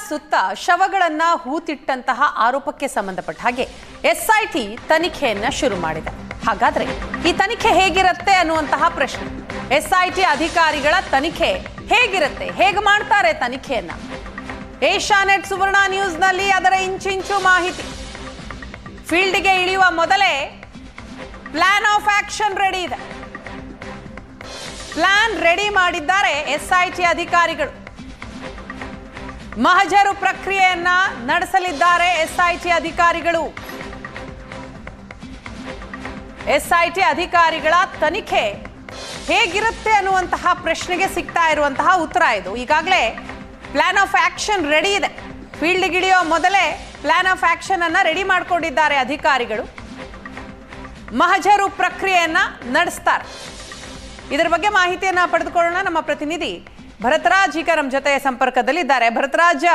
ಸುತ್ತ ಶವಗಳನ್ನ ಹೂತಿಟ್ಟಂತಹ ಆರೋಪಕ್ಕೆ ಸಂಬಂಧಪಟ್ಟ ಹಾಗೆ ಎಸ್ಐಟಿ ತನಿಖೆಯನ್ನ ಶುರು ಮಾಡಿದೆ. ಹಾಗಾದ್ರೆ ಈ ತನಿಖೆ ಹೇಗಿರುತ್ತೆ ಅನ್ನುವಂತಹ ಪ್ರಶ್ನೆ. ಎಸ್ಐಟಿ ಅಧಿಕಾರಿಗಳ ತನಿಖೆ ಹೇಗಿರುತ್ತೆ, ಹೇಗೆ ಮಾಡ್ತಾರೆ ತನಿಖೆಯನ್ನ? ಏಷ್ಯಾನೆಟ್ ಸುವರ್ಣ ನ್ಯೂಸ್ ನಲ್ಲಿ ಅದರ ಇಂಚಿಂಚು ಮಾಹಿತಿ. ಫೀಲ್ಡ್ಗೆ ಇಳಿಯುವ ಮೊದಲೇ ಪ್ಲಾನ್ ಆಫ್ ಆಕ್ಷನ್ ರೆಡಿ ಇದೆ. ಪ್ಲಾನ್ ರೆಡಿ ಮಾಡಿದ್ದಾರೆ ಎಸ್ಐಟಿ ಅಧಿಕಾರಿಗಳು. ಮಹಜರು ಪ್ರಕ್ರಿಯೆಯನ್ನ ನಡೆಸಲಿದ್ದಾರೆ ಎಸ್ಐಟಿ ಅಧಿಕಾರಿಗಳು. ಎಸ್ಐಟಿ ಅಧಿಕಾರಿಗಳ ತನಿಖೆ ಹೇಗಿರುತ್ತೆ ಅನ್ನುವಂತಹ ಪ್ರಶ್ನೆಗೆ ಸಿಗ್ತಾ ಇರುವಂತಹ ಉತ್ತರ ಇದು. ಈಗಾಗಲೇ ಪ್ಲಾನ್ ಆಫ್ ಆಕ್ಷನ್ ರೆಡಿ ಇದೆ. ಫೀಲ್ಡ್ಗಿಳಿಯೋ ಮೊದಲೇ ಪ್ಲಾನ್ ಆಫ್ ಆಕ್ಷನ್ ಅನ್ನ ರೆಡಿ ಮಾಡಿಕೊಂಡಿದ್ದಾರೆ ಅಧಿಕಾರಿಗಳು. ಮಹಜರು ಪ್ರಕ್ರಿಯೆಯನ್ನ ನಡೆಸ್ತಾರೆ. ಇದರ ಬಗ್ಗೆ ಮಾಹಿತಿಯನ್ನ ಪಡೆದುಕೊಳ್ಳೋಣ. ನಮ್ಮ ಪ್ರತಿನಿಧಿ ಭರತರಾಜ್ ಈಗ ನಮ್ಮ ಜೊತೆ ಸಂಪರ್ಕದಲ್ಲಿದ್ದಾರೆ. ಭರತರಾಜ್,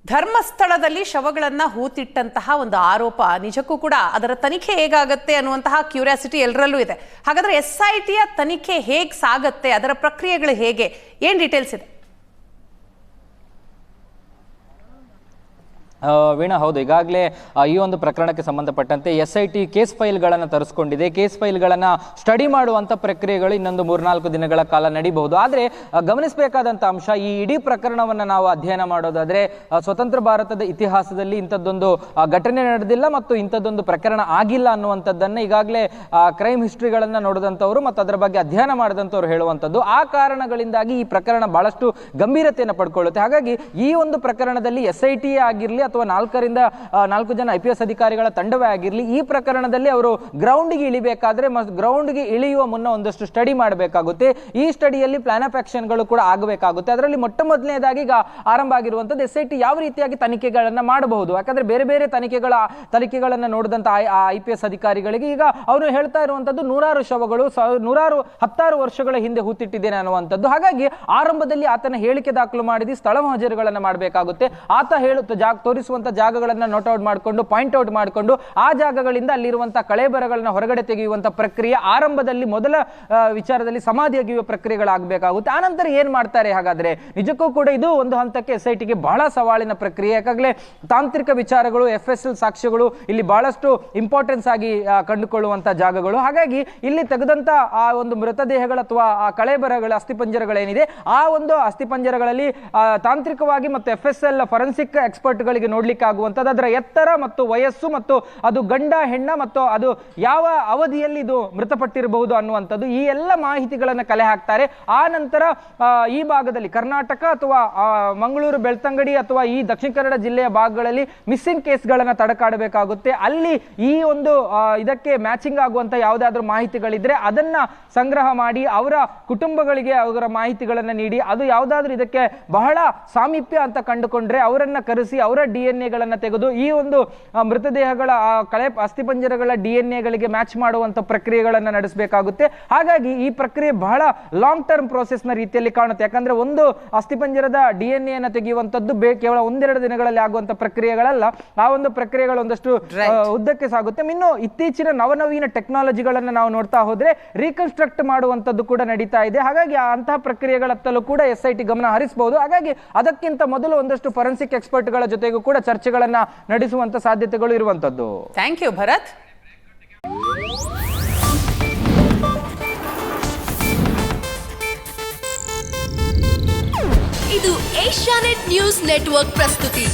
ಧರ್ಮಸ್ಥಳದಲ್ಲಿ ಶವಗಳನ್ನ ಹೂತಿಟ್ಟಂತಹ ಒಂದು ಆರೋಪ ನಿಜಕ್ಕೂ ಕೂಡ ಅದರ ತನಿಖೆ ಹೇಗಾಗತ್ತೆ ಅನ್ನುವಂತಹ ಕ್ಯೂರಿಯಾಸಿಟಿ ಎಲ್ಲರಲ್ಲೂ ಇದೆ. ಹಾಗಾದ್ರೆ ಎಸ್ಐಟಿಯ ತನಿಖೆ ಹೇಗೆ ಸಾಗತ್ತೆ, ಅದರ ಪ್ರಕ್ರಿಯೆಗಳು ಹೇಗೆ, ಏನ್ ಡೀಟೇಲ್ಸ್ ಇದೆ? ವೀಣಾ, ಹೌದು, ಈಗಾಗಲೇ ಈ ಒಂದು ಪ್ರಕರಣಕ್ಕೆ ಸಂಬಂಧಪಟ್ಟಂತೆ SIT ಕೇಸ್ ಫೈಲ್ಗಳನ್ನು ತರಿಸ್ಕೊಂಡಿದೆ. ಕೇಸ್ ಫೈಲ್ಗಳನ್ನು ಸ್ಟಡಿ ಮಾಡುವಂಥ ಪ್ರಕ್ರಿಯೆಗಳು ಇನ್ನೊಂದು 3-4 ದಿನಗಳ ಕಾಲ ನಡೀಬಹುದು. ಆದರೆ ಗಮನಿಸಬೇಕಾದಂಥ ಅಂಶ, ಈ ಇಡೀ ಪ್ರಕರಣವನ್ನು ನಾವು ಅಧ್ಯಯನ ಮಾಡೋದಾದರೆ ಸ್ವತಂತ್ರ ಭಾರತದ ಇತಿಹಾಸದಲ್ಲಿ ಇಂಥದ್ದೊಂದು ಘಟನೆ ನಡೆದಿಲ್ಲ ಮತ್ತು ಇಂಥದ್ದೊಂದು ಪ್ರಕರಣ ಆಗಿಲ್ಲ ಅನ್ನುವಂಥದ್ದನ್ನು ಈಗಾಗಲೇ ಕ್ರೈಮ್ ಹಿಸ್ಟ್ರಿಗಳನ್ನು ನೋಡಿದಂಥವ್ರು ಮತ್ತು ಅದರ ಬಗ್ಗೆ ಅಧ್ಯಯನ ಮಾಡಿದಂಥವ್ರು ಹೇಳುವಂಥದ್ದು. ಆ ಕಾರಣಗಳಿಂದಾಗಿ ಈ ಪ್ರಕರಣ ಬಹಳಷ್ಟು ಗಂಭೀರತೆಯನ್ನು ಪಡ್ಕೊಳ್ಳುತ್ತೆ. ಹಾಗಾಗಿ ಈ ಒಂದು ಪ್ರಕರಣದಲ್ಲಿ SIT ಆಗಿರಲಿ ಅಥವಾ 4 ಜನ IPS ಅಧಿಕಾರಿಗಳ ತಂಡವೇ ಆಗಿರಲಿ, ಈ ಪ್ರಕರಣದಲ್ಲಿ ಅವರು ಗ್ರೌಂಡ್ಗೆ ಇಳಿಬೇಕಾದ್ರೆ ಗ್ರೌಂಡ್ಗೆ ಇಳಿಯುವ ಮುನ್ನ ಒಂದಷ್ಟು ಸ್ಟಡಿ ಮಾಡಬೇಕಾಗುತ್ತೆ. ಈ ಸ್ಟಡಿಯಲ್ಲಿ ಪ್ಲಾನ್ ಆಫ್ ಆಕ್ಷನ್ಗಳು ಕೂಡ ಆಗಬೇಕಾಗುತ್ತೆ. ಅದರಲ್ಲಿ ಮೊದಲನೇದಾಗಿ ಈಗ ಆರಂಭ ಆಗಿರುವಂಥದ್ದು SIT ಯಾವ ರೀತಿಯಾಗಿ ತನಿಖೆಗಳನ್ನ ಮಾಡಬಹುದು. ಯಾಕಂದ್ರೆ ಬೇರೆ ಬೇರೆ ತನಿಖೆಗಳನ್ನ ನೋಡಿದಂತ IPS ಅಧಿಕಾರಿಗಳಿಗೆ ಈಗ ಅವರು ಹೇಳ್ತಾ ಇರುವಂತದ್ದು 100 ಶವಗಳು 10 ವರ್ಷಗಳ ಹಿಂದೆ ಹೂತಿಟ್ಟಿದ್ದೇನೆ ಅನ್ನುವಂಥದ್ದು. ಹಾಗಾಗಿ ಆರಂಭದಲ್ಲಿ ಆತನ ಹೇಳಿಕೆ ದಾಖಲು ಮಾಡಿದ ಸ್ಥಳ ಮಹಜರುಗಳನ್ನ ಮಾಡಬೇಕಾಗುತ್ತೆ. ಆತ ತೋರಿಸುವಂತ ಜಾಗಗಳನ್ನ ನೋಟ್ ಔಟ್ ಮಾಡಿಕೊಂಡು ಪಾಯಿಂಟ್ ಔಟ್ ಮಾಡಿಕೊಂಡು ಆ ಜಾಗಗಳಿಂದ ಅಲ್ಲಿರುವಂತಹ ಕಳೆಬರಗಳನ್ನ ಹೊರಗಡೆ ತೆಗೆಯುವಂತ ಪ್ರಕ್ರಿಯೆ ಆರಂಭದಲ್ಲಿ ಮೊದಲ ವಿಚಾರದಲ್ಲಿ ಸಮಾಧಿ ಅಗೆಯುವ ಪ್ರಕ್ರಿಯೆಗಳಾಗಬೇಕಾಗುತ್ತೆ. ಆನಂತರ ಏನ್ ಮಾಡ್ತಾರೆ? ಹಾಗಾದ್ರೆ ನಿಜಕ್ಕೂ ಕೂಡ ಇದು ಒಂದು ಹಂತಕ್ಕೆ SITಗೆ ಬಹಳ ಸವಾಲಿನ ಪ್ರಕ್ರಿಯೆ. ಯಾಕಾಗಲೇ ತಾಂತ್ರಿಕ ವಿಚಾರಗಳು, FSL ಸಾಕ್ಷ್ಯಗಳು ಇಲ್ಲಿ ಬಹಳಷ್ಟು ಇಂಪಾರ್ಟೆನ್ಸ್ ಆಗಿ ಕಂಡುಕೊಳ್ಳುವಂತ ಜಾಗಗಳು. ಹಾಗಾಗಿ ಇಲ್ಲಿ ತೆಗೆದಂತ ಆ ಒಂದು ಮೃತದೇಹಗಳ ಅಥವಾ ಆ ಕಳೆಬರಗಳ ಅಸ್ಥಿಪಂಜರಗಳೇನಿದೆ, ಆ ಒಂದು ಅಸ್ಥಿಪಂಜರಗಳಲ್ಲಿ ತಾಂತ್ರಿಕವಾಗಿ ಮತ್ತು FSL ಫೊರೆನ್ಸಿಕ್ ಎಕ್ಸ್ಪರ್ಟ್ಗಳಿಗೆ ನೋಡ್ಲಿಕ್ಕೆ ಆಗುವಂಥದ್ದು ಅದರ ಎತ್ತರ ಮತ್ತು ವಯಸ್ಸು ಮತ್ತು ಅದು ಗಂಡ ಹೆಣ್ಣ ಮತ್ತು ಅದು ಯಾವ ಅವಧಿಯಲ್ಲಿ ಇದು ಮೃತಪಟ್ಟಿರಬಹುದು ಅನ್ನುವಂಥದ್ದು, ಈ ಎಲ್ಲ ಮಾಹಿತಿಗಳನ್ನು ಕಲೆ ಹಾಕ್ತಾರೆ. ಆ ನಂತರ ಈ ಭಾಗದಲ್ಲಿ ಕರ್ನಾಟಕ ಅಥವಾ ಮಂಗಳೂರು, ಬೆಳ್ತಂಗಡಿ ಅಥವಾ ಈ ದಕ್ಷಿಣ ಕನ್ನಡ ಜಿಲ್ಲೆಯ ಭಾಗಗಳಲ್ಲಿ ಮಿಸ್ಸಿಂಗ್ ಕೇಸ್ಗಳನ್ನು ತಡಕಾಡಬೇಕಾಗುತ್ತೆ. ಅಲ್ಲಿ ಈ ಒಂದು ಇದಕ್ಕೆ ಮ್ಯಾಚಿಂಗ್ ಆಗುವಂತ ಯಾವುದಾದ್ರೂ ಮಾಹಿತಿಗಳಿದ್ರೆ ಅದನ್ನ ಸಂಗ್ರಹ ಮಾಡಿ ಅವರ ಕುಟುಂಬಗಳಿಗೆ ಅವರ ಮಾಹಿತಿಗಳನ್ನು ನೀಡಿ ಅದು ಯಾವುದಾದ್ರೂ ಇದಕ್ಕೆ ಬಹಳ ಸಾಮೀಪ್ಯ ಅಂತ ಕಂಡುಕೊಂಡ್ರೆ ಅವರನ್ನ ಕರೆಸಿ ಅವರ DNA ತೆಗೆದು ಈ ಒಂದು ಮೃತದೇಹಗಳ ಅಸ್ಥಿಪಂಜರಗಳ DNA ಮ್ಯಾಚ್ ಮಾಡುವಂತ ಪ್ರಕ್ರಿಯೆಗಳನ್ನು ನಡೆಸಬೇಕಾಗುತ್ತೆ. ಹಾಗಾಗಿ ಈ ಪ್ರಕ್ರಿಯೆ ಬಹಳ ಲಾಂಗ್ ಟರ್ಮ್ ಪ್ರೋಸೆಸ್ ನ ರೀತಿಯಲ್ಲಿ ಕಾಣುತ್ತೆ. ಯಾಕಂದ್ರೆ ಒಂದು ಅಸ್ಥಿಪಂಜರದ DNA ತೆಗೆಯುವಂತದ್ದು ಕೇವಲ 1-2 ದಿನಗಳಲ್ಲಿ ಆಗುವಂತ ಪ್ರಕ್ರಿಯೆಗಳಲ್ಲ. ಆ ಒಂದು ಪ್ರಕ್ರಿಯೆಗಳು ಒಂದಷ್ಟು ಉದ್ದಕ್ಕೆ ಸಾಗುತ್ತೆ. ಇನ್ನು ಇತ್ತೀಚಿನ ನವನವೀನ ಟೆಕ್ನಾಲಜಿಗಳನ್ನು ನಾವು ನೋಡ್ತಾ ಹೋದ್ರೆ ರೀಕನ್ಸ್ಟ್ರಕ್ಟ್ ಮಾಡುವಂತದ್ದು ಕೂಡ ನಡೀತಾ ಇದೆ. ಹಾಗಾಗಿ ಅಂತಹ ಪ್ರಕ್ರಿಯೆಗಳತ್ತಲೂ ಕೂಡ SIT ಗಮನ ಹರಿಸಬಹುದು. ಹಾಗಾಗಿ ಅದಕ್ಕಿಂತ ಮೊದಲು ಒಂದಷ್ಟು ಫೊರೆನ್ಸಿಕ್ ಎಕ್ಸ್ಪರ್ಟ್ಗಳ ಜೊತೆಗೂ ಕೂಡ ಚರ್ಚೆಗಳನ್ನ ನಡೆಸುವಂತ ಸಾಧ್ಯತೆಗಳು ಇರುವಂತದ್ದು. Thank you Bharat. ಇದು ಏಷ್ಯಾನೆಟ್ ನ್ಯೂಸ್ ನೆಟ್ವರ್ಕ್ ಪ್ರಸ್ತುತಿ.